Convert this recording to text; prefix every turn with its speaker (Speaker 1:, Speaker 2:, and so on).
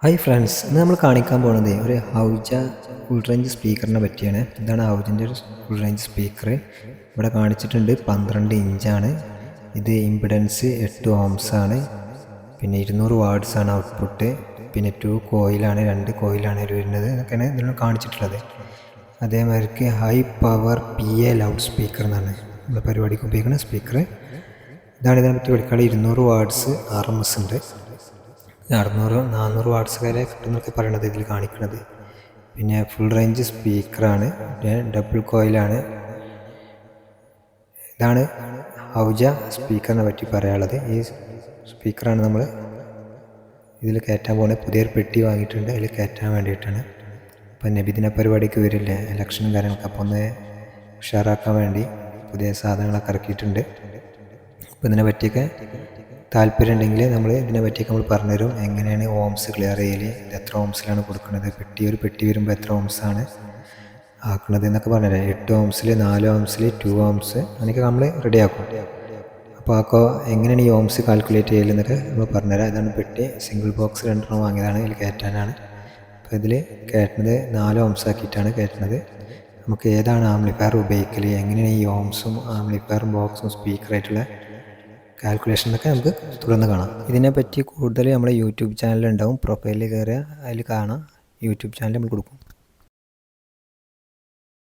Speaker 1: Hi friends, ഇന്ന് നമ്മൾ കാണിക്കാൻ പോകുന്നത് ഒരു ഹൗജ ഫുൾ റേഞ്ച് സ്പീക്കറിനെ പറ്റിയാണ്. ഇതാണ് ഹൗജിൻ്റെ ഒരു ഫുൾ റേഞ്ച് സ്പീക്കർ. ഇവിടെ കാണിച്ചിട്ടുണ്ട് 12 ഇഞ്ചാണ്. ഇത് ഇമ്പിഡൻസ് 8 ഓംസ് ആണ്. പിന്നെ 200 വാട്ട്സ് ആണ് ഔട്ട്പുട്ട്. പിന്നെ 2 കോയിലാണ് ഇതിൽ വരുന്നത് എന്നൊക്കെയാണ് ഇതിൽ കാണിച്ചിട്ടുള്ളത്. അതേമാതിരി high power PA loud speaker എന്നാണ് നമ്മുടെ പരിപാടിക്ക് ഉപയോഗിക്കുന്ന സ്പീക്കർ. ഇതാണ് ഇതിനെ പറ്റി പഠിക്കാനുള്ള 200 വാട്ട്സ് RMS ഉണ്ട്. 400 വാട്ട്സ് വരെ കിട്ടുന്നൊക്കെ പറയണത് ഇതിൽ കാണിക്കുന്നത്. പിന്നെ ഫുൾ റേഞ്ച് സ്പീക്കറാണ്, പിന്നെ ഡബിൾ കോയിലാണ്. ഇതാണ് ഹൗജ സ്പീക്കറിനെ പറ്റി പറയാനുള്ളത്. ഈ സ്പീക്കറാണ് നമ്മൾ ഇതിൽ കയറ്റാൻ പോകുന്നത്. പുതിയൊരു പെട്ടി വാങ്ങിയിട്ടുണ്ട്, അതിൽ കയറ്റാൻ വേണ്ടിയിട്ടാണ്. അപ്പം നബിദിന പരിപാടിക്ക് വരില്ലേ, ഇലക്ഷനും കാര്യങ്ങളൊക്കെ, അപ്പോൾ ഒന്ന് ഉഷാറാക്കാൻ വേണ്ടി പുതിയ സാധനങ്ങളൊക്കെ ഇറക്കിയിട്ടുണ്ട്. അപ്പോൾ ഇതിനെ പറ്റിയൊക്കെ താല്പര്യം ഉണ്ടെങ്കിൽ നമ്മൾ ഇതിനെ പറ്റിയൊക്കെ നമ്മൾ പറഞ്ഞുതരും. എങ്ങനെയാണ് ഓംസ് ക്ലിയർ ചെയ്യൽ, ഇത് എത്ര ഓംസിലാണ് കൊടുക്കുന്നത്, ഒരു പെട്ടി വരുമ്പോൾ എത്ര ഓംസാണ് ആക്കുന്നത് എന്നൊക്കെ പറഞ്ഞുതരാം. 8 ഓംസിൽ, 4 ഓംസിൽ, 2 ഓംസ് അങ്ങനെയൊക്കെ നമ്മൾ റെഡിയാക്കും. അപ്പോൾ എങ്ങനെയാണ് ഈ ഓംസ് കാൽക്കുലേറ്റ് ചെയ്യലെന്നൊക്കെ നമ്മൾ പറഞ്ഞുതരാം. ഇതാണ് പെട്ടി, സിംഗിൾ ബോക്സ് 2 വാങ്ങിയതാണ്, ഇതിൽ കയറ്റാനാണ്. അപ്പോൾ ഇതിൽ കയറ്റുന്നത് 4 ഓംസ് ആക്കിയിട്ടാണ് കയറ്റുന്നത്. നമുക്ക് ഏതാണ് ആംപ്ലിഫയർ ഉപയോഗിക്കൽ, എങ്ങനെയാണ് ഈ ഓംസും ആംപ്ലിഫയറും ബോക്സും സ്പീക്കറായിട്ടുള്ള കാൽക്കുലേഷനൊക്കെ നമുക്ക് തുടർന്ന് കാണാം. ഇതിനെപ്പറ്റി കൂടുതൽ നമ്മുടെ യൂട്യൂബ് ചാനലുണ്ടാവും, പ്രൊഫൈലിൽ കയറിയാൽ അതിൽ കാണാം. യൂട്യൂബ് ചാനൽ നമ്മൾ കൊടുക്കും.